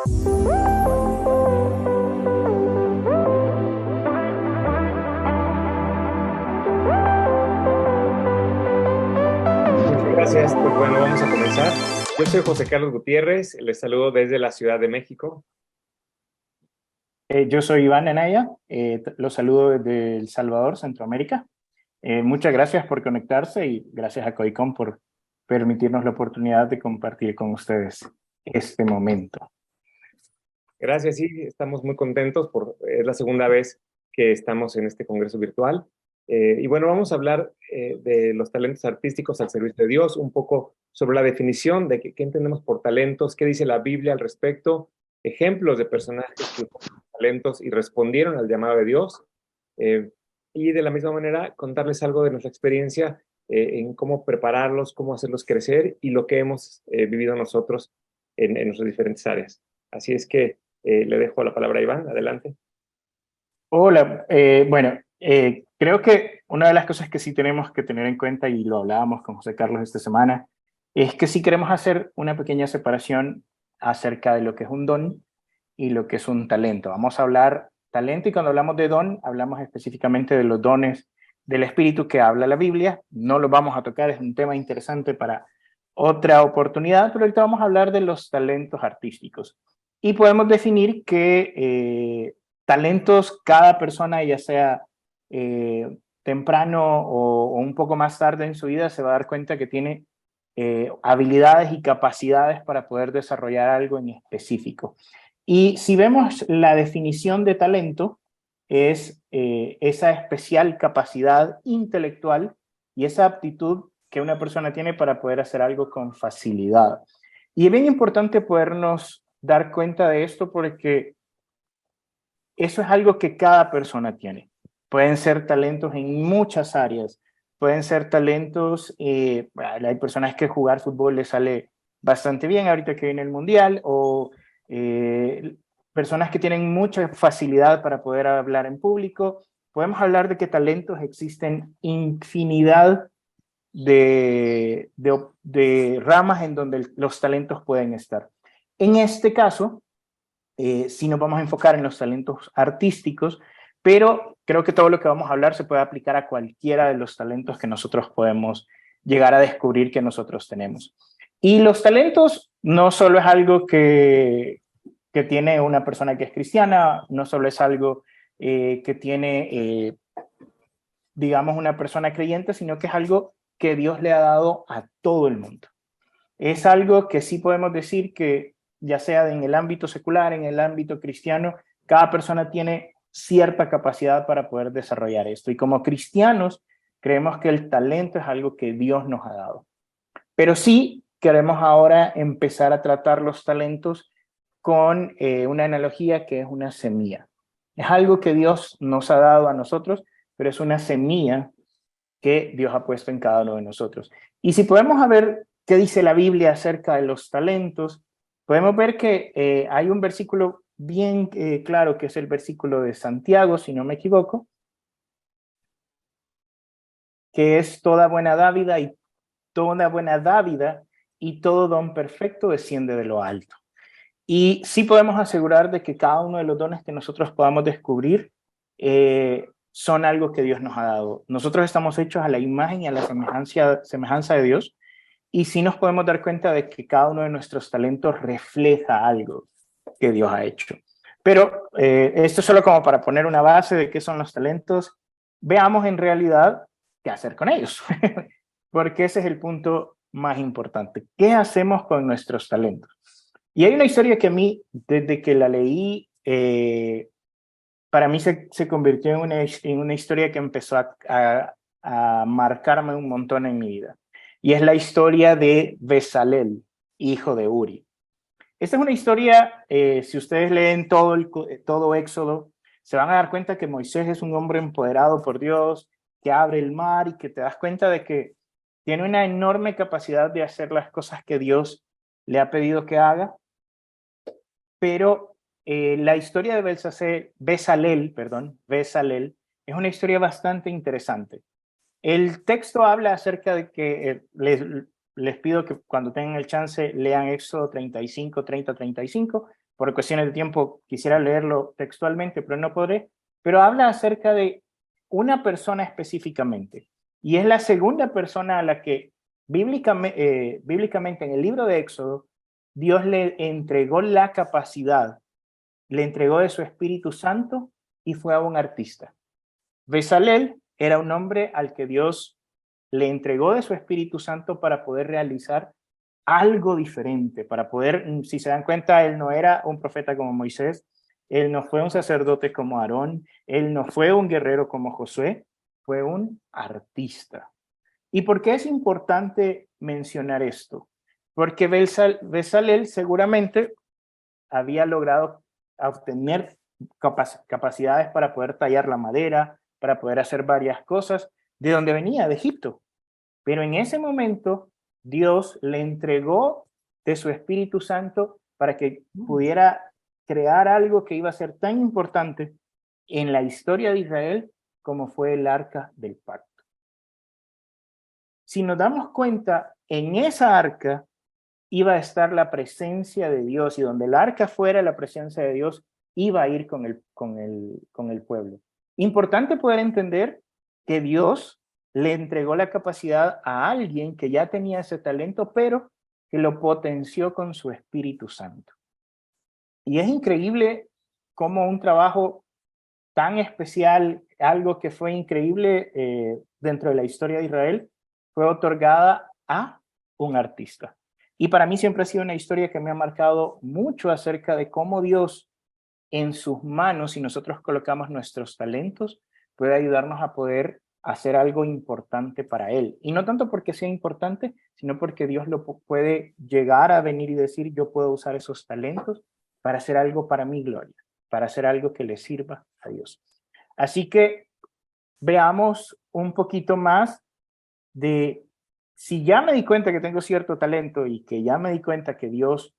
Muchas gracias. Pues bueno, vamos a comenzar. Yo soy José Carlos Gutiérrez, les saludo desde la Ciudad de México. Yo soy Iván Anaya, los saludo desde El Salvador, Centroamérica. Muchas gracias por conectarse y gracias a COICOM por permitirnos la oportunidad de compartir con ustedes este momento. Gracias, sí, estamos muy contentos es la segunda vez que estamos en este congreso virtual. Y bueno, vamos a hablar de los talentos artísticos al servicio de Dios, un poco sobre la definición de qué entendemos por talentos, qué dice la Biblia al respecto, ejemplos de personajes que usaron talentos y respondieron al llamado de Dios. Y de la misma manera, contarles algo de nuestra experiencia en cómo prepararlos, cómo hacerlos crecer y lo que hemos vivido nosotros en nuestras diferentes áreas. Así es que le dejo la palabra a Iván, adelante. Hola, creo que una de las cosas que sí tenemos que tener en cuenta, y lo hablábamos con José Carlos esta semana, es que sí queremos hacer una pequeña separación acerca de lo que es un don y lo que es un talento. Vamos a hablar talento, y cuando hablamos de don, hablamos específicamente de los dones del Espíritu que habla la Biblia. No los vamos a tocar, es un tema interesante para otra oportunidad, pero ahorita vamos a hablar de los talentos artísticos. Y podemos definir que talentos, cada persona, ya sea temprano o un poco más tarde en su vida, se va a dar cuenta que tiene habilidades y capacidades para poder desarrollar algo en específico. Y si vemos la definición de talento, es esa especial capacidad intelectual y esa aptitud que una persona tiene para poder hacer algo con facilidad. Y es bien importante podernos dar cuenta de esto porque eso es algo que cada persona tiene. Pueden ser talentos en muchas áreas. Pueden ser talentos, hay personas que jugar fútbol les sale bastante bien ahorita que viene el mundial, o personas que tienen mucha facilidad para poder hablar en público. Podemos hablar de que talentos existen infinidad de ramas en donde los talentos pueden estar. En este caso, sí nos vamos a enfocar en los talentos artísticos, pero creo que todo lo que vamos a hablar se puede aplicar a cualquiera de los talentos que nosotros podemos llegar a descubrir que nosotros tenemos. Y los talentos no solo es algo que tiene una persona que es cristiana, no solo es algo que tiene, digamos, una persona creyente, sino que es algo que Dios le ha dado a todo el mundo. Es algo que sí podemos decir que, ya sea en el ámbito secular, en el ámbito cristiano, cada persona tiene cierta capacidad para poder desarrollar esto. Y como cristianos, creemos que el talento es algo que Dios nos ha dado. Pero sí queremos ahora empezar a tratar los talentos con una analogía que es una semilla. Es algo que Dios nos ha dado a nosotros, pero es una semilla que Dios ha puesto en cada uno de nosotros. Y si podemos ver qué dice la Biblia acerca de los talentos, podemos ver que hay un versículo bien claro, que es el versículo de Santiago, si no me equivoco, que es toda buena dávida y todo don perfecto desciende de lo alto. Y sí podemos asegurar de que cada uno de los dones que nosotros podamos descubrir son algo que Dios nos ha dado. Nosotros estamos hechos a la imagen y a la semejanza de Dios, y sí nos podemos dar cuenta de que cada uno de nuestros talentos refleja algo que Dios ha hecho. Pero esto es solo como para poner una base de qué son los talentos. Veamos en realidad qué hacer con ellos, porque ese es el punto más importante. ¿Qué hacemos con nuestros talentos? Y hay una historia que a mí, desde que la leí, para mí se convirtió en una historia que empezó a marcarme un montón en mi vida. Y es la historia de Bezalel, hijo de Uri. Esta es una historia, si ustedes leen todo Éxodo, se van a dar cuenta que Moisés es un hombre empoderado por Dios, que abre el mar y que te das cuenta de que tiene una enorme capacidad de hacer las cosas que Dios le ha pedido que haga. Pero la historia de Bezalel es una historia bastante interesante. El texto habla acerca de que les pido que cuando tengan el chance lean Éxodo 35, 30, 35, por cuestiones de tiempo quisiera leerlo textualmente, pero no podré, pero habla acerca de una persona específicamente, y es la segunda persona a la que bíblicamente en el libro de Éxodo, Dios le entregó la capacidad, le entregó de su Espíritu Santo y fue a un artista. Bezalel era un hombre al que Dios le entregó de su Espíritu Santo para poder realizar algo diferente, para poder, si se dan cuenta, él no era un profeta como Moisés, él no fue un sacerdote como Aarón, él no fue un guerrero como Josué, fue un artista. ¿Y por qué es importante mencionar esto? Porque Bezalel seguramente había logrado obtener capacidades para poder tallar la madera, para poder hacer varias cosas, de donde venía, de Egipto. Pero en ese momento, Dios le entregó de su Espíritu Santo para que pudiera crear algo que iba a ser tan importante en la historia de Israel como fue el Arca del Pacto. Si nos damos cuenta, en esa arca iba a estar la presencia de Dios, y donde el arca fuera la presencia de Dios, iba a ir con el pueblo. Importante poder entender que Dios le entregó la capacidad a alguien que ya tenía ese talento, pero que lo potenció con su Espíritu Santo. Y es increíble cómo un trabajo tan especial, algo que fue increíble dentro de la historia de Israel, fue otorgada a un artista. Y para mí siempre ha sido una historia que me ha marcado mucho acerca de cómo Dios en sus manos, si nosotros colocamos nuestros talentos, puede ayudarnos a poder hacer algo importante para Él. Y no tanto porque sea importante, sino porque Dios lo puede llegar a venir y decir, yo puedo usar esos talentos para hacer algo para mi gloria, para hacer algo que le sirva a Dios. Así que veamos un poquito más de, si ya me di cuenta que tengo cierto talento y que ya me di cuenta que Dios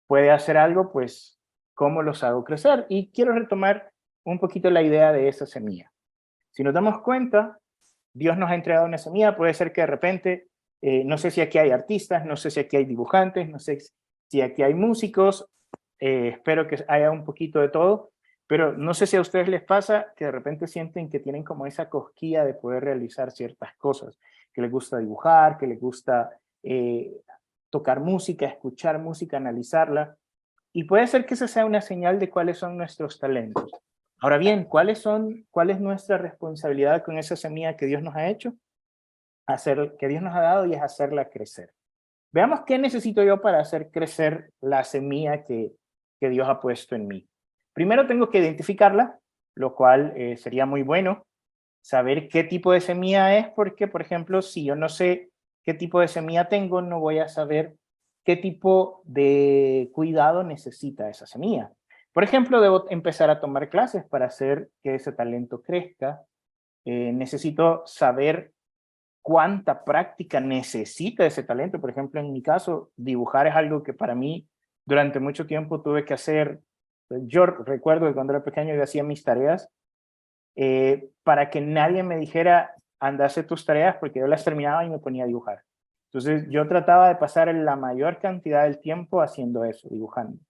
puede hacer algo, pues, ¿cómo los hago crecer? Y quiero retomar un poquito la idea de esa semilla. Si nos damos cuenta, Dios nos ha entregado una semilla, puede ser que de repente, no sé si aquí hay artistas, no sé si aquí hay dibujantes, no sé si aquí hay músicos, espero que haya un poquito de todo, pero no sé si a ustedes les pasa que de repente sienten que tienen como esa cosquilla de poder realizar ciertas cosas, que les gusta dibujar, que les gusta tocar música, escuchar música, analizarla, y puede ser que esa sea una señal de cuáles son nuestros talentos. Ahora bien, ¿cuál es nuestra responsabilidad con esa semilla que Dios nos ha hecho? Que Dios nos ha dado, y es hacerla crecer. Veamos qué necesito yo para hacer crecer la semilla que Dios ha puesto en mí. Primero tengo que identificarla, lo cual sería muy bueno saber qué tipo de semilla es, porque, por ejemplo, si yo no sé qué tipo de semilla tengo, no voy a saber qué tipo de cuidado necesita esa semilla. Por ejemplo, debo empezar a tomar clases para hacer que ese talento crezca. Necesito saber cuánta práctica necesita ese talento. Por ejemplo, en mi caso, dibujar es algo que para mí durante mucho tiempo tuve que hacer. Yo recuerdo que cuando era pequeño yo hacía mis tareas para que nadie me dijera, anda a hacer tus tareas, porque yo las terminaba y me ponía a dibujar. Entonces yo trataba de pasar la mayor cantidad del tiempo haciendo eso, dibujando.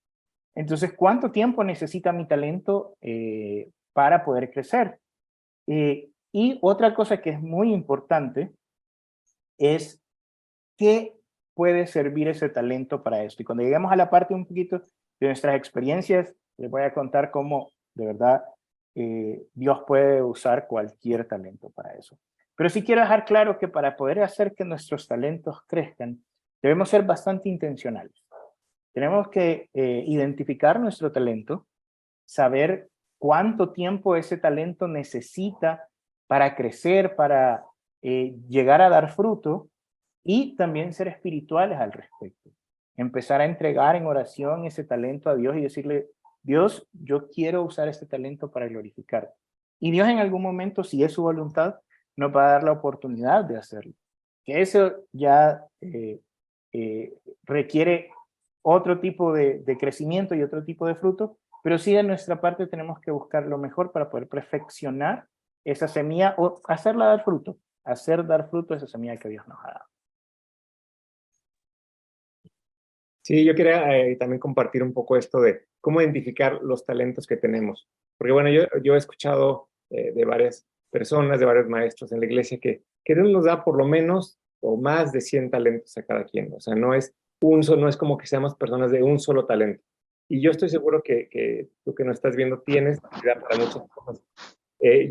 Entonces, ¿cuánto tiempo necesita mi talento para poder crecer? Y otra cosa que es muy importante es qué puede servir ese talento para esto. Y cuando lleguemos a la parte un poquito de nuestras experiencias, les voy a contar cómo de verdad Dios puede usar cualquier talento para eso. Pero sí quiero dejar claro que para poder hacer que nuestros talentos crezcan, debemos ser bastante intencionales. Tenemos que identificar nuestro talento, saber cuánto tiempo ese talento necesita para crecer, para llegar a dar fruto, y también ser espirituales al respecto. Empezar a entregar en oración ese talento a Dios y decirle, Dios, yo quiero usar este talento para glorificarte. Y Dios en algún momento, si es su voluntad, nos va a dar la oportunidad de hacerlo. Que eso ya requiere otro tipo de crecimiento y otro tipo de fruto, pero sí de nuestra parte tenemos que buscar lo mejor para poder perfeccionar esa semilla o hacerla dar fruto, hacer dar fruto a esa semilla que Dios nos ha dado. Sí, yo quería también compartir un poco esto de cómo identificar los talentos que tenemos. Porque bueno, yo he escuchado de varias personas, de varios maestros en la iglesia, que Dios nos da por lo menos o más de 100 talentos a cada quien. O sea, no es como que seamos personas de un solo talento. Y yo estoy seguro que tú que nos estás viendo tienes habilidad para muchas cosas.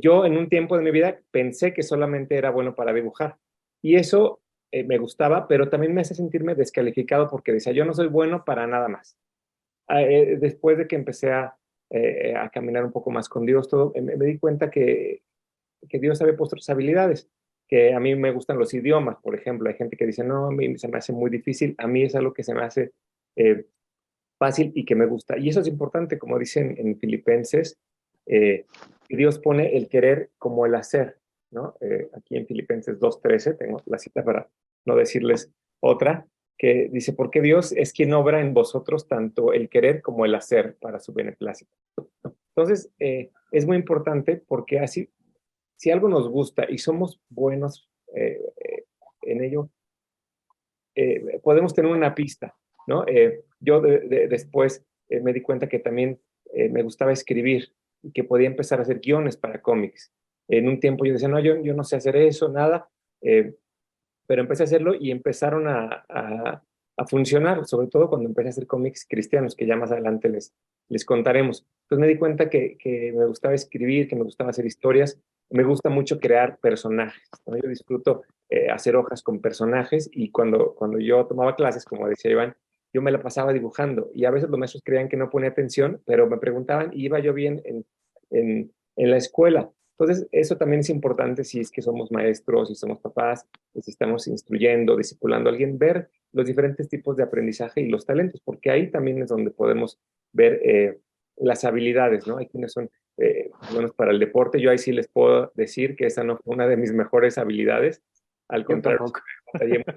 Yo en un tiempo de mi vida pensé que solamente era bueno para dibujar. Y eso me gustaba, pero también me hace sentirme descalificado porque decía, yo no soy bueno para nada más. Después de que empecé a caminar un poco más con Dios, todo, me di cuenta que Dios había puesto otras habilidades, que a mí me gustan los idiomas, por ejemplo. Hay gente que dice, no, a mí se me hace muy difícil, a mí es algo que se me hace eh, fácil y que me gusta. Y eso es importante, como dicen en Filipenses, que Dios pone el querer como el hacer, ¿no? Aquí en Filipenses 2:13, tengo la cita para no decirles otra, que dice, porque Dios es quien obra en vosotros tanto el querer como el hacer para su beneplácito. Entonces, es muy importante porque así, si algo nos gusta y somos buenos en ello, podemos tener una pista, ¿no? Yo después me di cuenta que también me gustaba escribir y que podía empezar a hacer guiones para cómics. En un tiempo yo decía, no, yo no sé hacer eso, nada, eh, pero empecé a hacerlo y empezaron a funcionar, sobre todo cuando empecé a hacer cómics cristianos, que ya más adelante les contaremos. Entonces me di cuenta que me gustaba escribir, que me gustaba hacer historias, me gusta mucho crear personajes, ¿no? Yo disfruto hacer hojas con personajes y cuando yo tomaba clases, como decía Iván, yo me la pasaba dibujando y a veces los maestros creían que no ponía atención, pero me preguntaban y iba yo bien en la escuela. Entonces, eso también es importante si es que somos maestros, si somos papás, si estamos instruyendo, discipulando a alguien, ver los diferentes tipos de aprendizaje y los talentos, porque ahí también es donde podemos ver las habilidades, ¿no? Hay quienes son buenos para el deporte. Yo ahí sí les puedo decir que esa no fue una de mis mejores habilidades. Al Yo contrario, tampoco.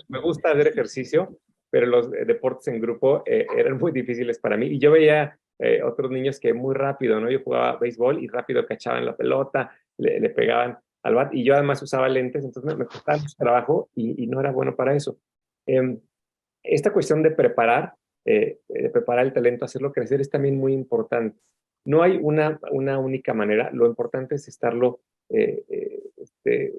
me gusta hacer ejercicio, pero los deportes en grupo eran muy difíciles para mí. Y yo veía otros niños que muy rápido, ¿no? Yo jugaba béisbol y rápido cachaban la pelota, le pegaban al bat, y yo además usaba lentes, entonces me costaba mucho trabajo y no era bueno para eso. Eh, esta cuestión de preparar el talento, hacerlo crecer, es también muy importante. No hay una única manera, lo importante es estarlo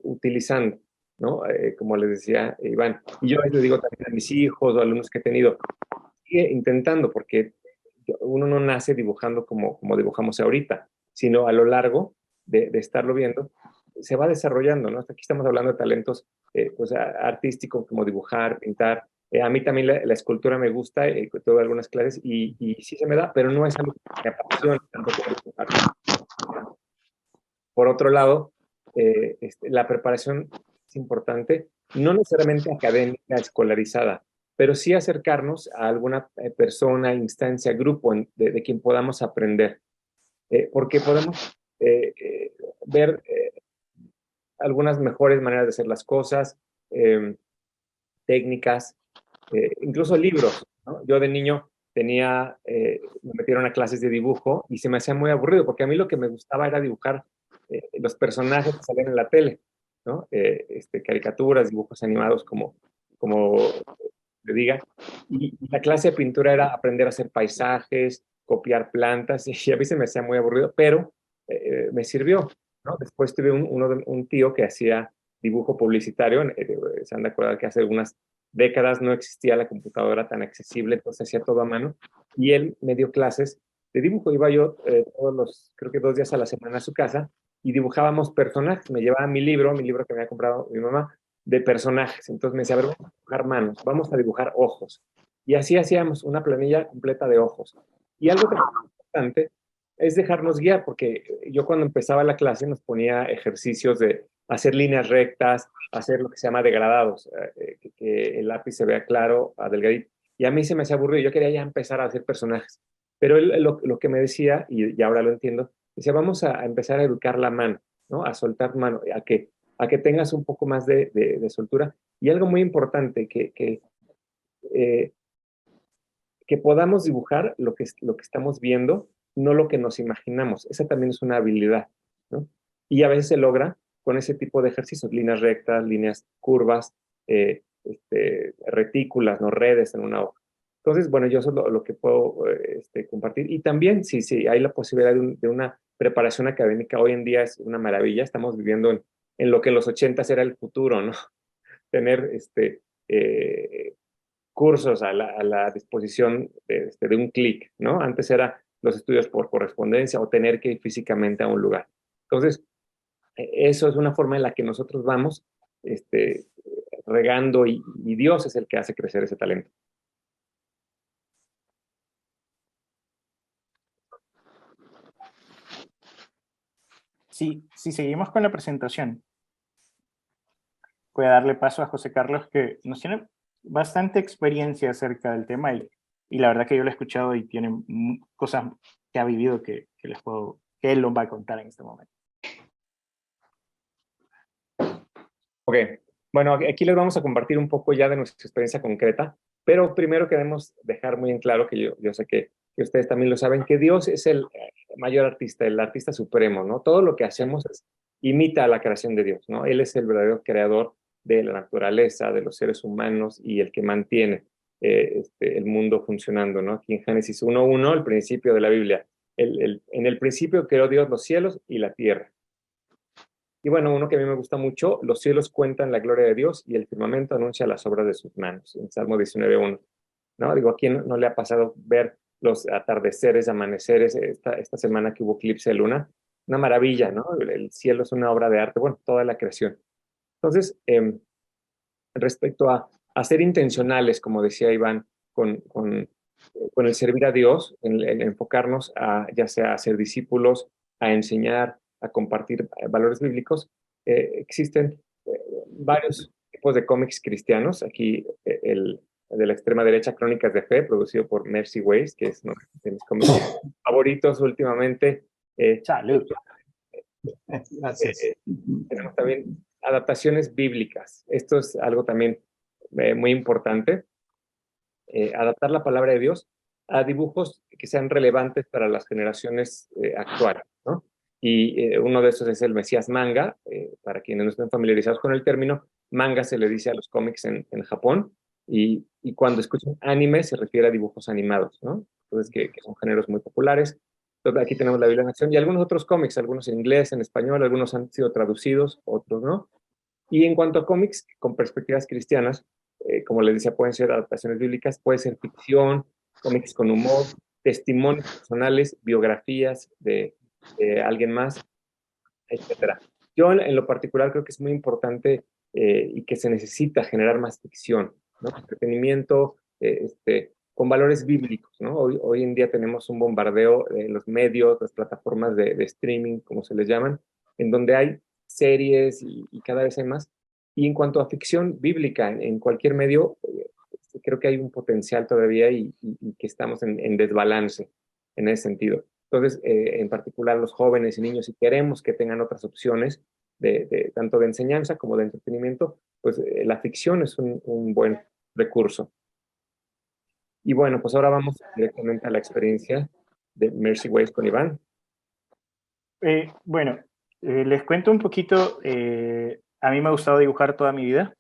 utilizando, ¿no? Como les decía Iván. Y yo les digo también a mis hijos o alumnos que he tenido, sigue intentando, porque uno no nace dibujando como dibujamos ahorita, sino a lo largo de estarlo viendo, se va desarrollando, ¿no? Hasta aquí estamos hablando de talentos pues, artísticos como dibujar, pintar. A mí también la escultura me gusta, tuve algunas clases y sí se me da, pero no es algo que me apasiona tanto como dibujar. Por otro lado, la preparación es importante, no necesariamente académica, escolarizada, pero sí acercarnos a alguna persona, instancia, grupo de quien podamos aprender, porque podemos ver algunas mejores maneras de hacer las cosas, eh, técnicas, incluso libros, ¿no? Yo de niño me metieron a clases de dibujo y se me hacía muy aburrido, porque a mí lo que me gustaba era dibujar los personajes que salían en la tele, ¿no? Caricaturas, dibujos animados, como le diga. Y la clase de pintura era aprender a hacer paisajes, copiar plantas, y a mí se me hacía muy aburrido, pero me sirvió, ¿no? Después tuve un tío que hacía dibujo publicitario, se han de acordar que hace algunas décadas no existía la computadora tan accesible, entonces hacía todo a mano, y él me dio clases de dibujo. Iba yo creo que 2 días a la semana a su casa, y dibujábamos personajes. Me llevaba mi libro que me había comprado mi mamá, de personajes. Entonces me decía, a ver, vamos a dibujar manos, vamos a dibujar ojos. Y así hacíamos una planilla completa de ojos. Y algo que es importante es dejarnos guiar, porque yo cuando empezaba la clase nos ponía ejercicios de hacer líneas rectas, hacer lo que se llama degradados, que el lápiz se vea claro, delgadito. Y a mí se me hacía aburrido, yo quería ya empezar a hacer personajes. Pero él lo que me decía, y ahora lo entiendo, decía, vamos a empezar a educar la mano, ¿no? A soltar mano, a que tengas un poco más de soltura. Y algo muy importante, eh, que podamos dibujar lo que estamos viendo, no lo que nos imaginamos. Esa también es una habilidad, ¿no? Y a veces se logra con ese tipo de ejercicios, líneas rectas, líneas curvas, retículas, no redes en una hoja. Entonces, bueno, yo eso es lo que puedo compartir. Y también, sí, hay la posibilidad de una preparación académica. Hoy en día es una maravilla. Estamos viviendo en lo que en los 80 era el futuro, ¿no? Tener eh, cursos a la disposición de un clic, ¿no? Antes era los estudios por correspondencia o tener que ir físicamente a un lugar. Entonces, eso es una forma en la que nosotros vamos este, regando y Dios es el que hace crecer ese talento. Sí, si seguimos con la presentación, voy a darle paso a José Carlos, que nos tiene bastante experiencia acerca del tema y la verdad que yo lo he escuchado y tiene cosas que ha vivido que él lo va a contar en este momento. Ok, bueno, aquí les vamos a compartir un poco ya de nuestra experiencia concreta, pero primero queremos dejar muy en claro que yo sé que ustedes también lo saben, que Dios es el mayor artista, el artista supremo, ¿no? Todo lo que hacemos imita a la creación de Dios, ¿no? Él es el verdadero creador de la naturaleza, de los seres humanos y el que mantiene el mundo funcionando, ¿no? Aquí en Génesis 1:1, el principio de la Biblia, en el principio creó Dios los cielos y la tierra. Y bueno, uno que a mí me gusta mucho, los cielos cuentan la gloria de Dios y el firmamento anuncia las obras de sus manos, en Salmo 19:1. ¿No? Digo, ¿a quién no le ha pasado ver los atardeceres, amaneceres, esta semana que hubo eclipse de luna? Una maravilla, ¿no? El cielo es una obra de arte, bueno, toda la creación. Entonces, respecto a ser intencionales, como decía Iván, con el servir a Dios, en enfocarnos a ya sea a ser discípulos, a enseñar, a compartir valores bíblicos, existen varios tipos de cómics cristianos. Aquí el de la extrema derecha, Crónicas de Fe, producido por Mercy Weiss, que es uno de mis cómics favoritos últimamente. Salud. Gracias. Tenemos también adaptaciones bíblicas. Esto es algo también muy importante. Adaptar la palabra de Dios a dibujos que sean relevantes para las generaciones actuales, ¿no? Y uno de esos es el Mesías manga. Para quienes no estén familiarizados con el término, manga se le dice a los cómics en Japón, y cuando escuchan anime se refiere a dibujos animados, ¿no? Entonces, que son géneros muy populares. Entonces, aquí tenemos la Biblia en acción y algunos otros cómics, algunos en inglés, en español, algunos han sido traducidos, otros no. Y en cuanto a cómics con perspectivas cristianas, como les decía, pueden ser adaptaciones bíblicas, puede ser ficción, cómics con humor, testimonios personales, biografías de alguien más, etcétera. Yo en lo particular creo que es muy importante y que se necesita generar más ficción, ¿no? Entretenimiento con valores bíblicos, ¿no? Hoy en día tenemos un bombardeo de los medios, las plataformas de streaming, como se les llaman, en donde hay series y cada vez hay más. Y en cuanto a ficción bíblica, en cualquier medio, creo que hay un potencial todavía y que estamos en desbalance en ese sentido. Entonces, en particular los jóvenes y niños, si queremos que tengan otras opciones, tanto de enseñanza como de entretenimiento, pues la ficción es un buen recurso. Y bueno, pues ahora vamos directamente a la experiencia de Mercy Weiss con Iván. Bueno, les cuento un poquito. A mí me ha gustado dibujar toda mi vida.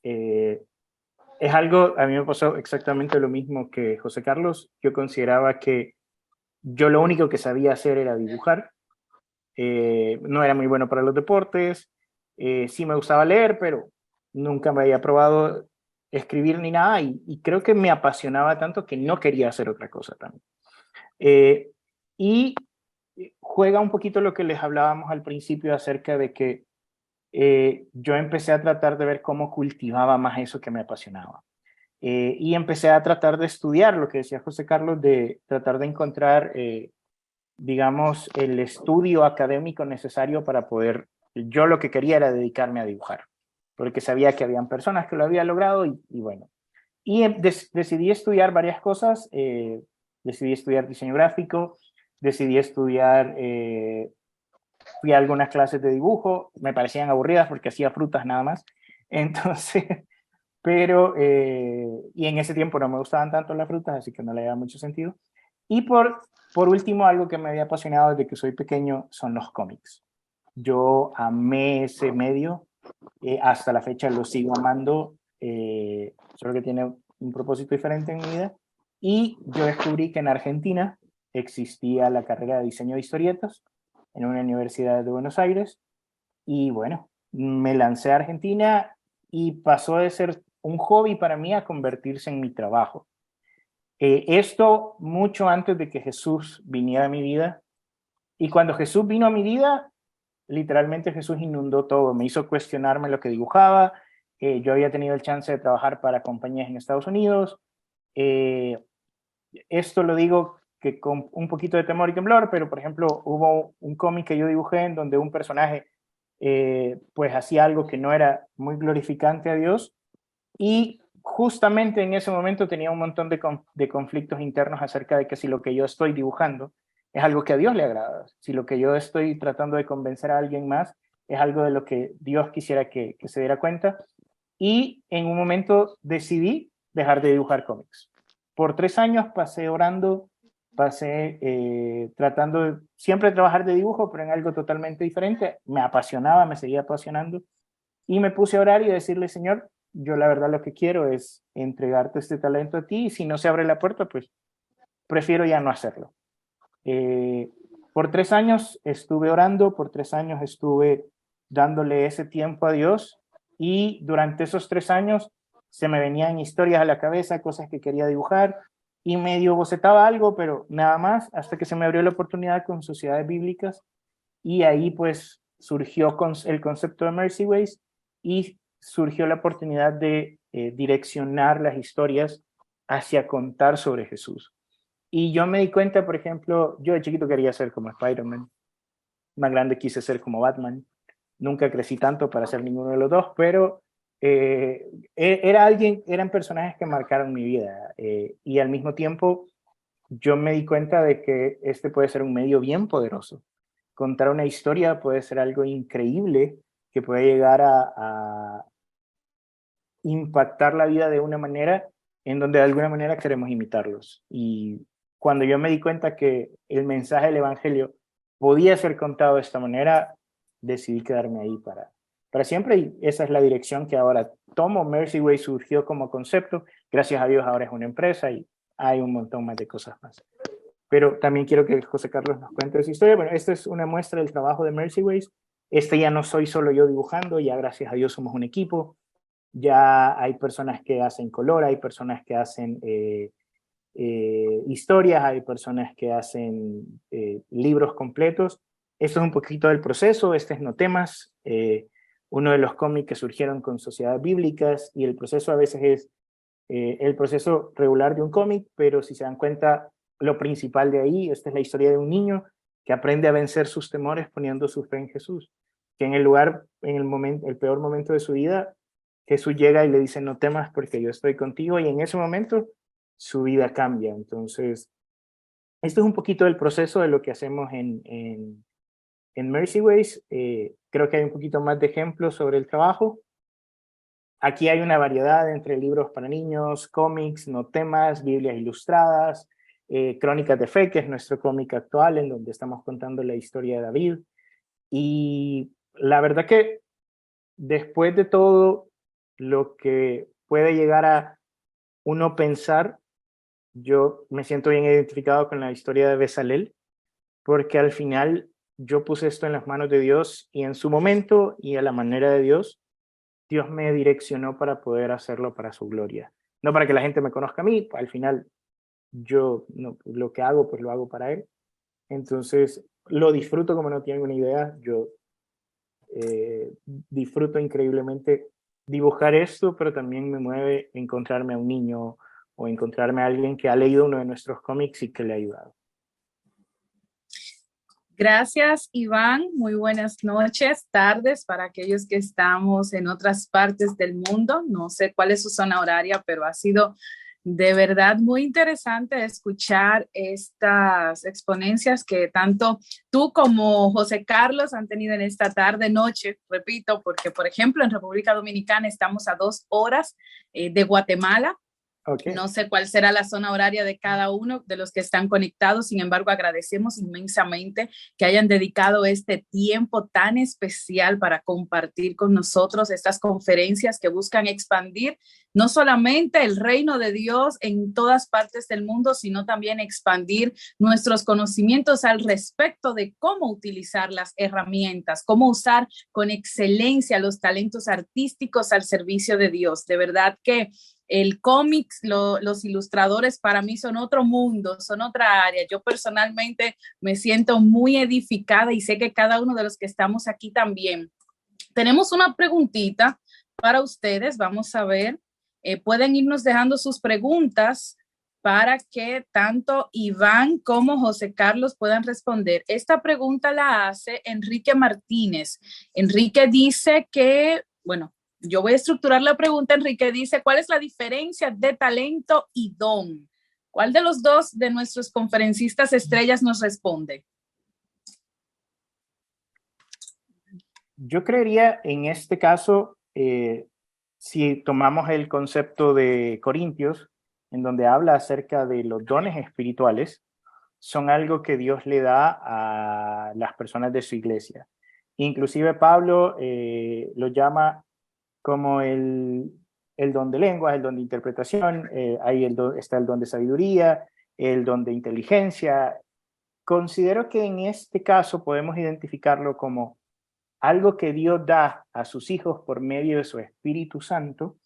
Es algo, a mí me pasó exactamente lo mismo que José Carlos. Yo consideraba que yo lo único que sabía hacer era dibujar. No era muy bueno para los deportes. Sí me gustaba leer, pero nunca me había probado escribir ni nada y creo que me apasionaba tanto que no quería hacer otra cosa también. Y juega un poquito lo que les hablábamos al principio acerca de que yo empecé a tratar de ver cómo cultivaba más eso que me apasionaba. Y empecé a tratar de estudiar lo que decía José Carlos, de tratar de encontrar, digamos, el estudio académico necesario para poder, yo lo que quería era dedicarme a dibujar, porque sabía que habían personas que lo habían logrado y bueno. Y decidí estudiar varias cosas, decidí estudiar diseño gráfico, decidí estudiar, fui a algunas clases de dibujo, me parecían aburridas porque hacía frutas nada más, entonces, pero, y en ese tiempo no me gustaban tanto las frutas, así que no le daba mucho sentido. Y por último, algo que me había apasionado desde que soy pequeño son los cómics. Yo amé ese medio, hasta la fecha lo sigo amando, solo que tiene un propósito diferente en mi vida, Y yo descubrí que en Argentina existía la carrera de diseño de historietas en una universidad de Buenos Aires. Y bueno, me lancé a Argentina y pasó de ser un hobby para mí a convertirse en mi trabajo. Esto mucho antes de que Jesús viniera a mi vida. Y cuando Jesús vino a mi vida, literalmente Jesús inundó todo, me hizo cuestionarme lo que dibujaba. Yo había tenido el chance de trabajar para compañías en Estados Unidos. Esto lo digo que con un poquito de temor y temblor, pero por ejemplo hubo un cómic que yo dibujé en donde un personaje pues hacía algo que no era muy glorificante a Dios, y justamente en ese momento tenía un montón de conflictos internos acerca de que si lo que yo estoy dibujando es algo que a Dios le agrada, si lo que yo estoy tratando de convencer a alguien más es algo de lo que Dios quisiera que se diera cuenta. Y en un momento decidí dejar de dibujar cómics. Por 3 años pasé orando, pasé tratando de siempre trabajar de dibujo, pero en algo totalmente diferente. Me apasionaba, me seguía apasionando, y me puse a orar y a decirle: Señor, yo la verdad lo que quiero es entregarte este talento a ti, y si no se abre la puerta, pues prefiero ya no hacerlo. Por 3 años estuve orando, por 3 años estuve dándole ese tiempo a Dios, y durante esos 3 años se me venían historias a la cabeza, cosas que quería dibujar, y medio bocetaba algo, pero nada más, hasta que se me abrió la oportunidad con Sociedades Bíblicas, y ahí pues surgió el concepto de Mercy Ways, y surgió la oportunidad de direccionar las historias hacia contar sobre Jesús. Y yo me di cuenta, por ejemplo, yo de chiquito quería ser como Spider-Man, más grande quise ser como Batman, nunca crecí tanto para ser ninguno de los dos, pero eran personajes que marcaron mi vida, y al mismo tiempo yo me di cuenta de que este puede ser un medio bien poderoso. Contar una historia puede ser algo increíble que puede llegar a impactar la vida de una manera en donde de alguna manera queremos imitarlos. Y cuando yo me di cuenta que el mensaje del Evangelio podía ser contado de esta manera, decidí quedarme ahí para siempre, y esa es la dirección que ahora tomo. Mercy Way surgió como concepto, gracias a Dios ahora es una empresa y hay un montón más de cosas más. Pero también quiero que José Carlos nos cuente su historia. Bueno, esta es una muestra del trabajo de Mercy Ways. Ya no soy solo yo dibujando, ya gracias a Dios somos un equipo. Ya hay personas que hacen color, hay personas que hacen historias, hay personas que hacen libros completos. Esto es un poquito del proceso. Este es No Temas, uno de los cómics que surgieron con Sociedades Bíblicas, y el proceso a veces es el proceso regular de un cómic, pero si se dan cuenta, lo principal de ahí, esta es la historia de un niño que aprende a vencer sus temores poniendo su fe en Jesús, que en el peor momento de su vida, Jesús llega y le dice: no temas porque yo estoy contigo, y en ese momento su vida cambia. Entonces, esto es un poquito del proceso de lo que hacemos en Mercy Ways. Creo que hay un poquito más de ejemplos sobre el trabajo. Aquí hay una variedad entre libros para niños, cómics, no temas, Biblias ilustradas, Crónicas de Fe, que es nuestro cómic actual en donde estamos contando la historia de David. Y la verdad que después de todo lo que puede llegar a uno pensar, yo me siento bien identificado con la historia de Bezalel, porque al final yo puse esto en las manos de Dios, y en su momento y a la manera de Dios, Dios me direccionó para poder hacerlo para su gloria. No para que la gente me conozca a mí, al final yo no, lo que hago, pues lo hago para Él. Entonces, lo disfruto como no tienen una idea. Yo disfruto increíblemente dibujar esto, pero también me mueve encontrarme a un niño o encontrarme a alguien que ha leído uno de nuestros cómics y que le ha ayudado. Gracias, Iván. Muy buenas noches, tardes para aquellos que estamos en otras partes del mundo. No sé cuál es su zona horaria, pero ha sido de verdad muy interesante escuchar estas exponencias que tanto tú como José Carlos han tenido en esta tarde, noche, repito, porque por ejemplo en República Dominicana estamos a 2 horas de Guatemala. Okay. No sé cuál será la zona horaria de cada uno de los que están conectados, sin embargo, agradecemos inmensamente que hayan dedicado este tiempo tan especial para compartir con nosotros estas conferencias que buscan expandir no solamente el reino de Dios en todas partes del mundo, sino también expandir nuestros conocimientos al respecto de cómo utilizar las herramientas, cómo usar con excelencia los talentos artísticos al servicio de Dios. De verdad que el cómics, los ilustradores para mí son otro mundo, son otra área. Yo personalmente me siento muy edificada y sé que cada uno de los que estamos aquí también. Tenemos una preguntita para ustedes, vamos a ver. Pueden irnos dejando sus preguntas para que tanto Iván como José Carlos puedan responder. Esta pregunta la hace Enrique Martínez. Enrique dice que, bueno, yo voy a estructurar la pregunta. Enrique dice, ¿cuál es la diferencia de talento y don? ¿Cuál de los dos de nuestros conferencistas estrellas nos responde? Yo creería en este caso, si tomamos el concepto de Corintios, en donde habla acerca de los dones espirituales, son algo que Dios le da a las personas de su iglesia. Inclusive Pablo lo llama como el don de lenguas, el don de interpretación, ahí está el don de sabiduría, el don de inteligencia. Considero que en este caso podemos identificarlo como algo que Dios da a sus hijos por medio de su Espíritu Santo,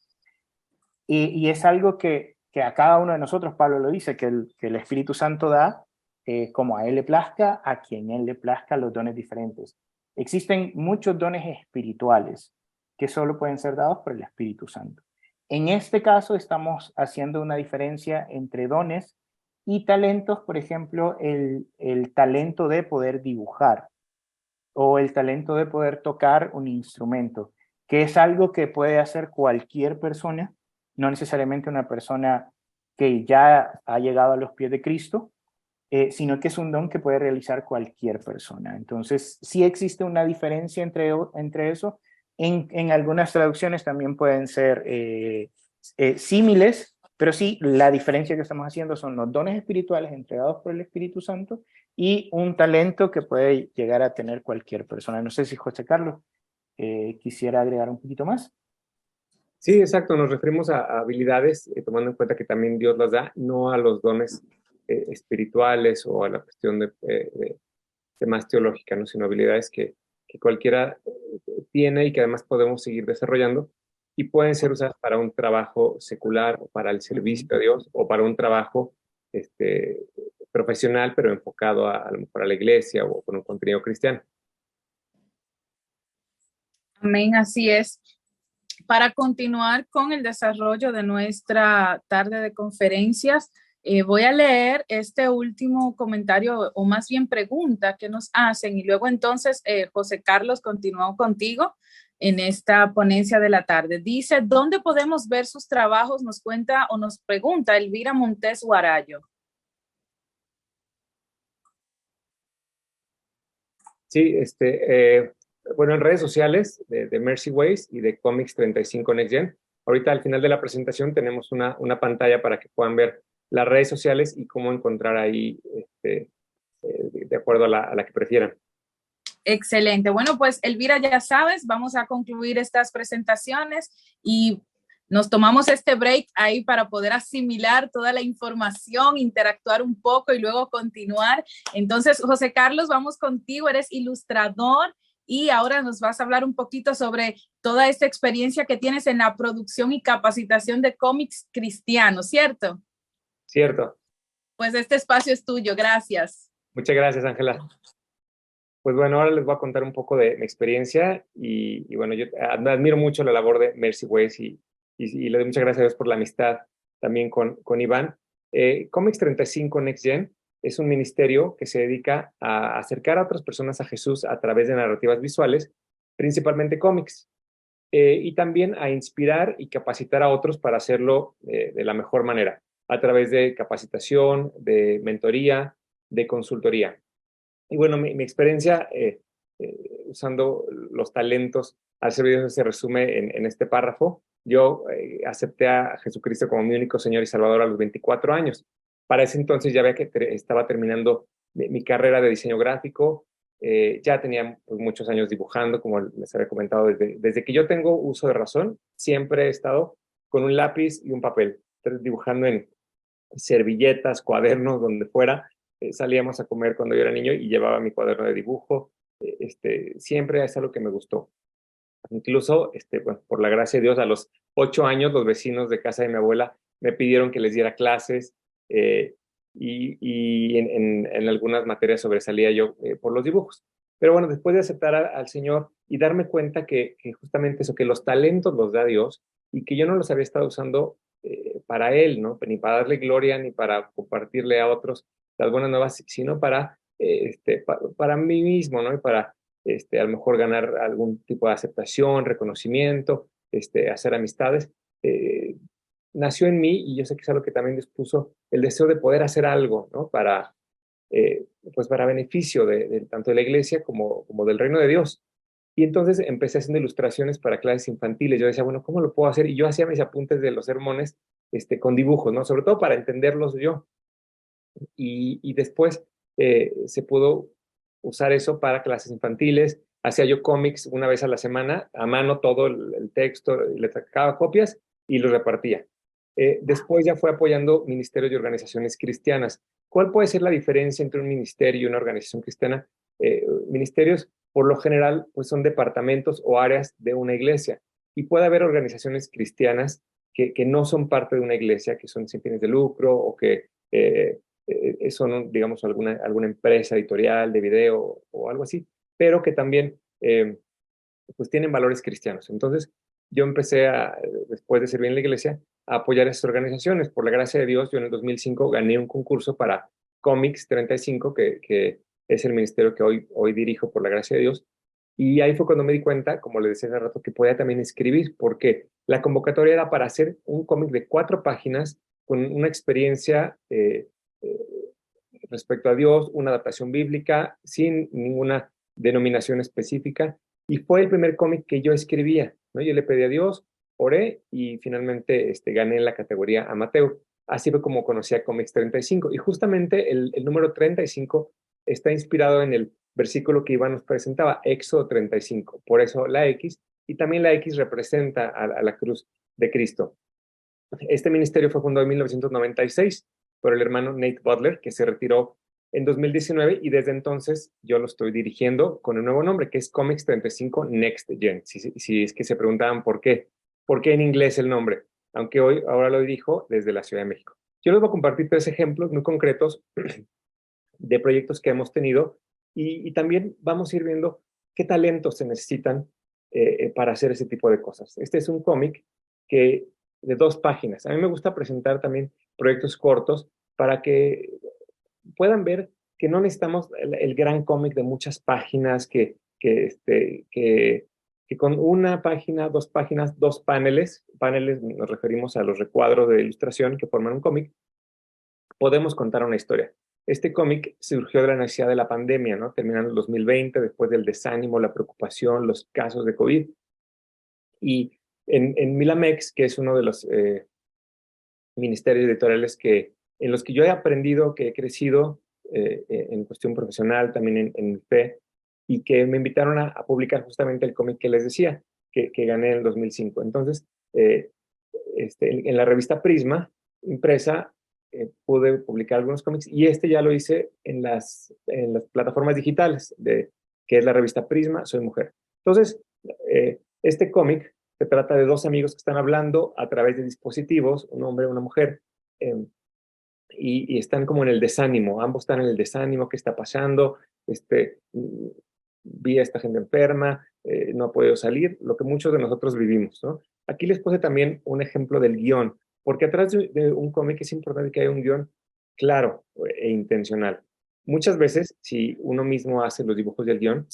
y es algo que a cada uno de nosotros, Pablo lo dice, que el Espíritu Santo da como a él le plazca, a quien él le plazca, los dones diferentes. Existen muchos dones espirituales que solo pueden ser dados por el Espíritu Santo. En este caso estamos haciendo una diferencia entre dones y talentos, por ejemplo, el talento de poder dibujar o el talento de poder tocar un instrumento, que es algo que puede hacer cualquier persona, no necesariamente una persona que ya ha llegado a los pies de Cristo, sino que es un don que puede realizar cualquier persona. Entonces, sí existe una diferencia entre eso. En algunas traducciones también pueden ser símiles, pero sí, la diferencia que estamos haciendo son los dones espirituales entregados por el Espíritu Santo y un talento que puede llegar a tener cualquier persona. No sé si José Carlos quisiera agregar un poquito más. Sí, exacto, nos referimos a habilidades, tomando en cuenta que también Dios las da, no a los dones espirituales o a la cuestión de más teológica, ¿no? Sino habilidades que cualquiera tiene y que además podemos seguir desarrollando y pueden ser usadas para un trabajo secular o para el servicio a Dios o para un trabajo profesional, pero enfocado a lo mejor a la iglesia o con un contenido cristiano. Amén, así es. Para continuar con el desarrollo de nuestra tarde de conferencias, voy a leer este último comentario o más bien pregunta que nos hacen y luego entonces, José Carlos, continúo contigo en esta ponencia de la tarde. Dice, ¿dónde podemos ver sus trabajos? Nos cuenta o nos pregunta Elvira Montes Guarayo. Sí, bueno, en redes sociales de Mercy Ways y de Comics 35 Next Gen. Ahorita al final de la presentación tenemos una pantalla para que puedan ver las redes sociales y cómo encontrar ahí de acuerdo a la que prefieran. Excelente. Bueno, pues Elvira, ya sabes, vamos a concluir estas presentaciones y nos tomamos este break ahí para poder asimilar toda la información, interactuar un poco y luego continuar. Entonces, José Carlos, vamos contigo, eres ilustrador y ahora nos vas a hablar un poquito sobre toda esta experiencia que tienes en la producción y capacitación de cómics cristianos, ¿cierto? Cierto. Pues este espacio es tuyo, gracias. Muchas gracias, Ángela. Pues bueno, ahora les voy a contar un poco de mi experiencia y bueno, yo admiro mucho la labor de Mercy Ways y le doy muchas gracias a Dios por la amistad también con Iván. Comics 35 Next Gen es un ministerio que se dedica a acercar a otras personas a Jesús a través de narrativas visuales, principalmente cómics, y también a inspirar y capacitar a otros para hacerlo de la mejor manera, a través de capacitación, de mentoría, de consultoría. Y bueno, mi experiencia usando los talentos al servicio se resume en este párrafo. Yo acepté a Jesucristo como mi único Señor y Salvador a los 24 años. Para ese entonces ya veía que estaba terminando mi carrera de diseño gráfico. Ya tenía pues, muchos años dibujando, como les había comentado, desde que yo tengo uso de razón, siempre he estado con un lápiz y un papel, dibujando en servilletas, cuadernos, donde fuera. Salíamos a comer cuando yo era niño y llevaba mi cuaderno de dibujo. Siempre es algo que me gustó. Incluso, bueno, por la gracia de Dios, a los 8 años, los vecinos de casa de mi abuela me pidieron que les diera clases y en algunas materias sobresalía yo por los dibujos. Pero bueno, después de aceptar al Señor y darme cuenta que justamente eso, que los talentos los da Dios y que yo no los había estado usando para Él, ¿no? Ni para darle gloria, ni para compartirle a otros las buenas nuevas, sino para mí mismo, ¿no? Y para a lo mejor ganar algún tipo de aceptación, reconocimiento, hacer amistades. Nació en mí y yo sé que es algo que también dispuso el deseo de poder hacer algo, ¿no? Eh, pues para beneficio tanto de la iglesia como del reino de Dios. Y entonces empecé haciendo ilustraciones para clases infantiles. Yo decía, bueno, ¿cómo lo puedo hacer? Y yo hacía mis apuntes de los sermones con dibujos, ¿no? Sobre todo para entenderlos yo. Y después se pudo usar eso para clases infantiles. Hacía yo cómics una vez a la semana, a mano todo el texto, le sacaba copias y los repartía. Después ya fue apoyando ministerios y organizaciones cristianas. ¿Cuál puede ser la diferencia entre un ministerio y una organización cristiana? Ministerios, por lo general, pues son departamentos o áreas de una iglesia. Y puede haber organizaciones cristianas que no son parte de una iglesia, que son sin fines de lucro o que son, digamos, alguna empresa editorial de video o algo así, pero que también pues tienen valores cristianos. Entonces, yo empecé después de servir en la iglesia, a apoyar a esas organizaciones. Por la gracia de Dios, yo en el 2005 gané un concurso para Comics 35, que es el ministerio que hoy dirijo por la gracia de Dios. Y ahí fue cuando me di cuenta, como les decía hace rato, que podía también escribir, porque la convocatoria era para hacer un cómic de 4 páginas con una experiencia eh, respecto a Dios, una adaptación bíblica, sin ninguna denominación específica. Y fue el primer cómic que yo escribía, ¿no? Yo le pedí a Dios, oré y finalmente gané en la categoría amateur. Así fue como conocí a Comics 35. Y justamente el número 35 está inspirado en el versículo que Iván nos presentaba, Éxodo 35. Por eso la X, y también la X representa a la cruz de Cristo. Este ministerio fue fundado en 1996 por el hermano Nate Butler, que se retiró en 2019 y desde entonces yo lo estoy dirigiendo con un nuevo nombre, que es Comics 35 Next Gen. Si es que se preguntaban por qué en inglés el nombre, aunque ahora lo dirijo desde la Ciudad de México. Yo les voy a compartir 3 ejemplos muy concretos de proyectos que hemos tenido y también vamos a ir viendo qué talentos se necesitan para hacer ese tipo de cosas. Este es un cómic de 2 páginas. A mí me gusta presentar también proyectos cortos para que puedan ver que no necesitamos el gran cómic de muchas páginas, que con una página, 2 páginas, 2 paneles nos referimos a los recuadros de ilustración que forman un cómic, podemos contar una historia. Este cómic surgió de la necesidad de la pandemia, ¿no? Terminando el 2020, después del desánimo, la preocupación, los casos de COVID. Y en Milamex, que es uno de los ministerios editoriales en los que yo he aprendido, que he crecido en cuestión profesional, también en mi fe, y que me invitaron a publicar justamente el cómic que les decía, que gané en el 2005. Entonces, en la revista Prisma, impresa, pude publicar algunos cómics y ya lo hice en las plataformas digitales, que es la revista Prisma, Soy Mujer. Entonces, este cómic se trata de 2 amigos que están hablando a través de dispositivos, un hombre y una mujer, y están como en el desánimo, ambos están en el desánimo, ¿qué está pasando? Vi a esta gente enferma, no ha podido salir, lo que muchos de nosotros vivimos, ¿no? Aquí les puse también un ejemplo del guión, porque atrás de un cómic es importante que haya un guión claro e intencional. Muchas veces, si uno mismo hace los dibujos del guión,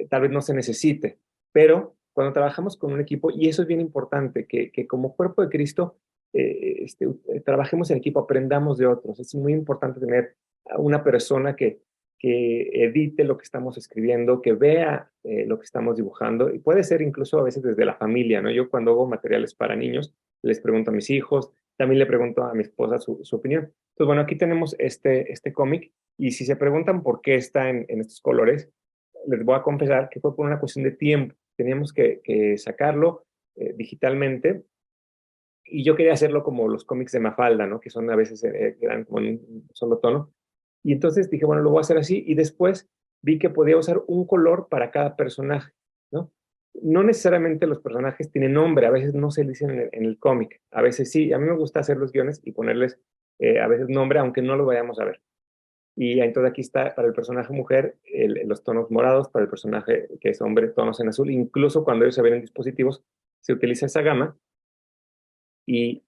tal vez no se necesite, pero cuando trabajamos con un equipo, y eso es bien importante, que como cuerpo de Cristo, trabajemos en equipo, aprendamos de otros. Es muy importante tener a una persona que que edite lo que estamos escribiendo, que vea lo que estamos dibujando, y puede ser incluso a veces desde la familia, ¿no? Yo cuando hago materiales para niños, les pregunto a mis hijos, también le pregunto a mi esposa su opinión. Entonces, bueno, aquí tenemos este cómic, y si se preguntan por qué está en estos colores, les voy a confesar que fue por una cuestión de tiempo. Teníamos que sacarlo digitalmente, y yo quería hacerlo como los cómics de Mafalda, ¿no? Que son a veces, eran como en un solo tono. Y entonces dije, bueno, lo voy a hacer así, y después vi que podía usar un color para cada personaje, ¿no? No necesariamente los personajes tienen nombre, a veces no se dicen en el cómic, a veces sí. A mí me gusta hacer los guiones y ponerles a veces nombre, aunque no lo vayamos a ver. Y entonces aquí está para el personaje mujer los tonos morados, para el personaje que es hombre tonos en azul. Incluso cuando ellos se ven en dispositivos se utiliza esa gama. Y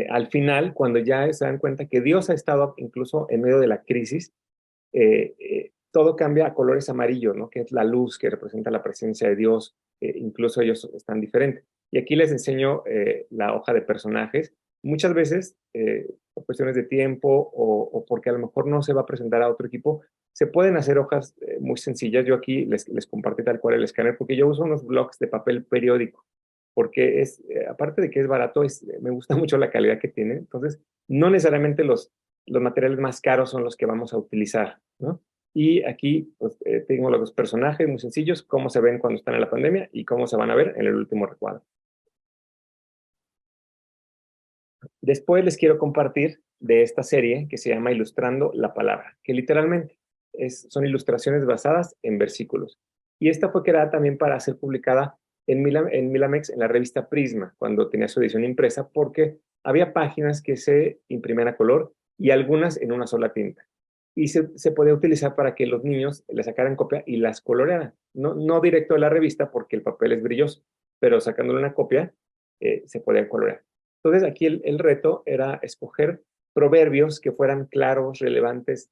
al final, cuando ya se dan cuenta que Dios ha estado incluso en medio de la crisis, todo cambia a colores amarillos, ¿no? Que es la luz que representa la presencia de Dios. Incluso ellos están diferentes. Y aquí les enseño la hoja de personajes. Muchas veces, por cuestiones de tiempo o porque a lo mejor no se va a presentar a otro equipo, se pueden hacer hojas muy sencillas. Yo aquí les compartí tal cual el escáner, porque yo uso unos blocks de papel periódico, porque aparte de que es barato, me gusta mucho la calidad que tiene. Entonces, no necesariamente los materiales más caros son los que vamos a utilizar, ¿no? Y aquí pues, tengo los dos personajes muy sencillos, cómo se ven cuando están en la pandemia y cómo se van a ver en el último recuadro. Después les quiero compartir de esta serie que se llama Ilustrando la Palabra, que literalmente son ilustraciones basadas en versículos. Y esta fue creada también para ser publicada en Milamex, en la revista Prisma, cuando tenía su edición impresa, porque había páginas que se imprimían a color y algunas en una sola tinta. Y se podía utilizar para que los niños le sacaran copia y las colorearan. No directo de la revista porque el papel es brilloso, pero sacándole una copia se podía colorear. Entonces aquí el reto era escoger proverbios que fueran claros, relevantes,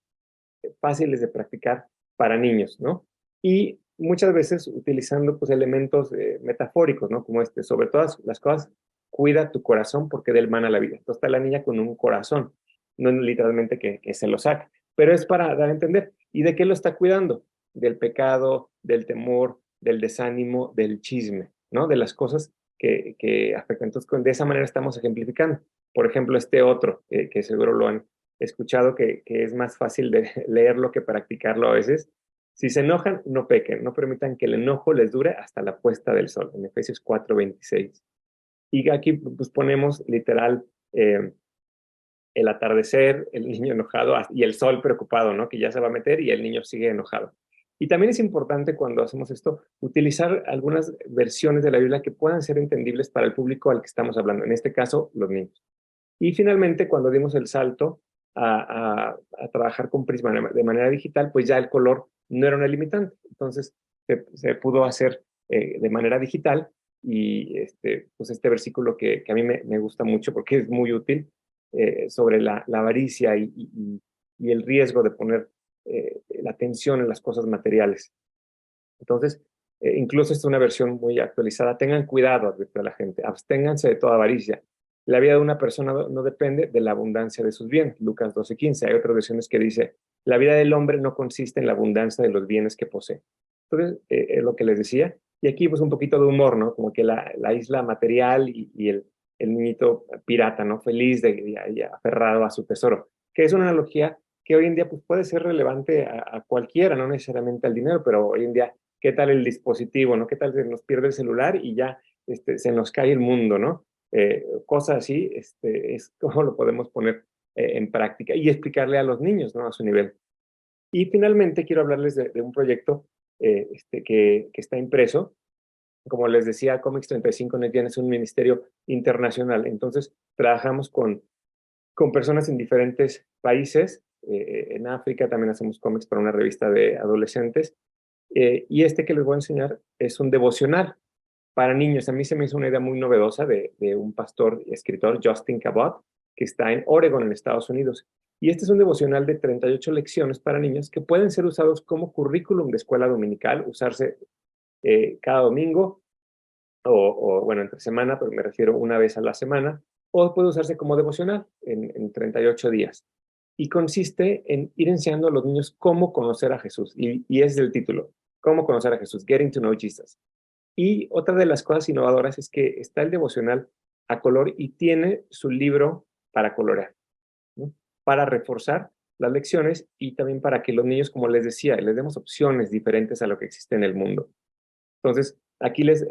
fáciles de practicar para niños, ¿no? Y muchas veces utilizando pues elementos metafóricos, ¿no? Como sobre todas las cosas, cuida tu corazón porque de él mana la vida. Entonces está la niña con un corazón, no literalmente que se lo saca, pero es para dar a entender. ¿Y de qué lo está cuidando? Del pecado, del temor, del desánimo, del chisme, ¿no? De las cosas que afectan. Entonces, de esa manera estamos ejemplificando. Por ejemplo, este otro, que seguro lo han escuchado, que es más fácil de leerlo que practicarlo a veces. Si se enojan, no pequen, no permitan que el enojo les dure hasta la puesta del sol, en Efesios 4:26. Y aquí pues ponemos literal el atardecer, el niño enojado y el sol preocupado, ¿no? Que ya se va a meter y el niño sigue enojado. Y también es importante cuando hacemos esto, utilizar algunas versiones de la Biblia que puedan ser entendibles para el público al que estamos hablando, en este caso, los niños. Y finalmente, cuando dimos el salto a trabajar con Prisma de manera digital, pues ya el color no era una limitante. Entonces, se pudo hacer de manera digital y pues este versículo que a mí me gusta mucho porque es muy útil sobre la avaricia y el riesgo de poner la atención en las cosas materiales. Entonces, incluso esta es una versión muy actualizada. Tengan cuidado, advierte a la gente, absténganse de toda avaricia. La vida de una persona no depende de la abundancia de sus bienes. Lucas 12:15. Hay otras versiones que dice, la vida del hombre no consiste en la abundancia de los bienes que posee. Entonces, es lo que les decía. Y aquí, pues, un poquito de humor, ¿no? Como que la isla material y el niñito pirata, ¿no? Feliz y aferrado a su tesoro. Que es una analogía que hoy en día pues, puede ser relevante a cualquiera, no necesariamente al dinero, pero hoy en día, ¿qué tal el dispositivo, no? ¿Qué tal se nos pierde el celular y ya se nos cae el mundo, ¿no? Cosas así, es como lo podemos poner en práctica y explicarle a los niños, ¿no? A su nivel. Y finalmente quiero hablarles de un proyecto que está impreso. Como les decía, Comics 35 NetGen es un ministerio internacional, entonces trabajamos con personas en diferentes países. En África también hacemos cómics para una revista de adolescentes. Y este que les voy a enseñar es un devocional para niños. A mí se me hizo una idea muy novedosa de un pastor y escritor, Justin Cabot, que está en Oregon, en Estados Unidos. Y este es un devocional de 38 lecciones para niños que pueden ser usados como currículum de escuela dominical, usarse cada domingo bueno, entre semana, pero me refiero una vez a la semana, o puede usarse como devocional en 38 días. y consiste en ir enseñando a los niños cómo conocer a Jesús. Y ese es el título, cómo conocer a Jesús, Getting to Know Jesus. Y otra de las cosas innovadoras es que está el devocional a color y tiene su libro para colorear, ¿no? Para reforzar las lecciones y también para que los niños, como les decía, les demos opciones diferentes a lo que existe en el mundo. Entonces, aquí les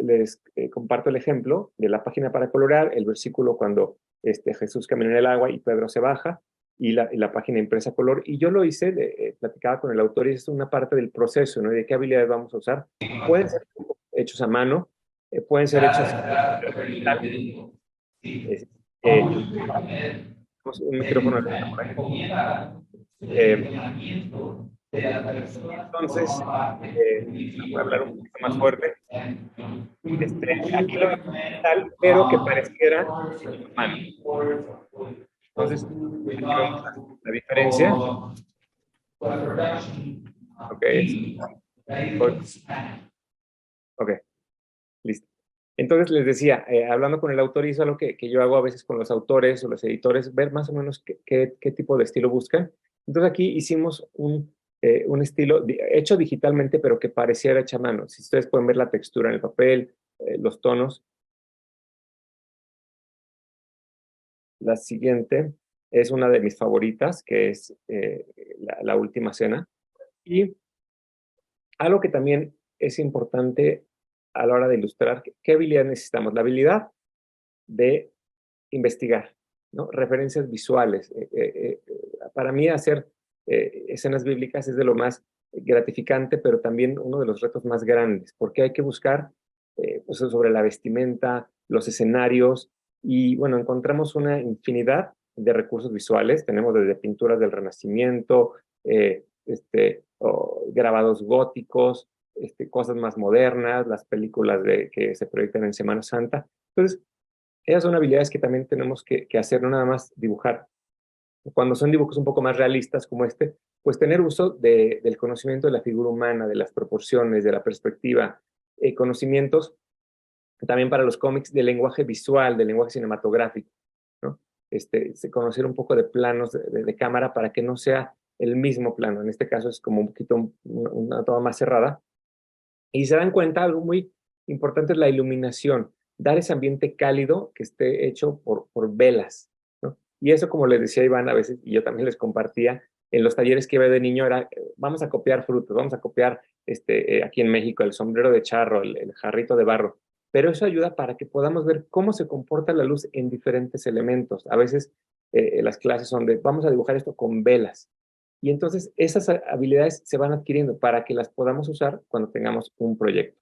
comparto el ejemplo de la página para colorear, el versículo cuando Jesús camina en el agua y Pedro se baja, y la página impresa a color. Y yo lo hice, platicaba con el autor, y es una parte del proceso, ¿no? De qué habilidades vamos a usar. Pueden ser hechos a mano, pueden ser hechos un micrófono por entonces, voy a hablar un poquito más fuerte. Aquí lo veo digital, pero que pareciera humano. Entonces, aquí vemos la diferencia. Ok, ok, listo. Entonces les decía, hablando con el autor, hizo algo que yo hago a veces con los autores o los editores, ver más o menos qué tipo de estilo buscan. Entonces aquí hicimos un estilo hecho digitalmente, pero que pareciera hecha a mano. Si ustedes pueden ver la textura en el papel, los tonos. La siguiente es una de mis favoritas, que es la última cena. Y algo que también es importante a la hora de ilustrar, ¿qué habilidad necesitamos? La habilidad de investigar, ¿no? Referencias visuales. Para mí hacer escenas bíblicas es de lo más gratificante, pero también uno de los retos más grandes, porque hay que buscar pues sobre la vestimenta, los escenarios, y bueno, encontramos una infinidad de recursos visuales. Tenemos desde pinturas del Renacimiento, grabados góticos, cosas más modernas, las películas que se proyectan en Semana Santa. Entonces, esas son habilidades que también tenemos que hacer, no nada más dibujar. Cuando son dibujos un poco más realistas como pues tener uso del conocimiento de la figura humana, de las proporciones, de la perspectiva, conocimientos también para los cómics del lenguaje visual, del lenguaje cinematográfico, ¿no? Conocer un poco de planos de cámara para que no sea el mismo plano. En este caso es como un poquito una toma más cerrada. Y se dan cuenta, algo muy importante es la iluminación, dar ese ambiente cálido que esté hecho por velas, ¿no? Y eso, como les decía Iván a veces, y yo también les compartía, en los talleres que iba de niño era, vamos a copiar frutos, vamos a copiar aquí en México el sombrero de charro, el jarrito de barro, pero eso ayuda para que podamos ver cómo se comporta la luz en diferentes elementos. A veces las clases son de, vamos a dibujar esto con velas, y entonces esas habilidades se van adquiriendo para que las podamos usar cuando tengamos un proyecto.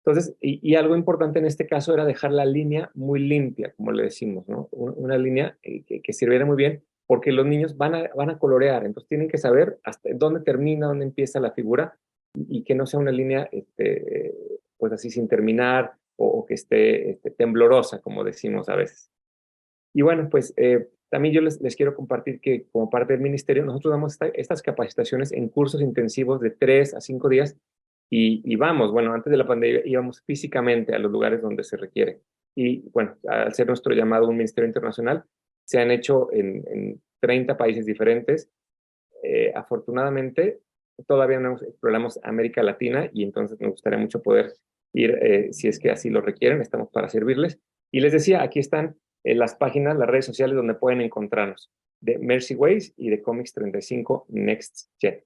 Entonces, y algo importante en este caso era dejar la línea muy limpia, como le decimos, ¿no? Una línea que sirviera muy bien, porque los niños van a colorear, entonces tienen que saber hasta dónde termina, dónde empieza la figura, y que no sea una línea, pues así sin terminar, o que esté temblorosa, como decimos a veces. Y bueno, pues también yo les quiero compartir que como parte del ministerio nosotros damos estas capacitaciones en cursos intensivos de 3 a 5 días y vamos, bueno, antes de la pandemia íbamos físicamente a los lugares donde se requiere. Y bueno, al ser nuestro llamado un ministerio internacional, se han hecho en 30 países diferentes. Afortunadamente, todavía no exploramos América Latina y entonces me gustaría mucho poder ir, si es que así lo requieren, estamos para servirles. Y les decía, aquí están las páginas, las redes sociales donde pueden encontrarnos, de Mercy Ways y de Comics 35 Next Gen.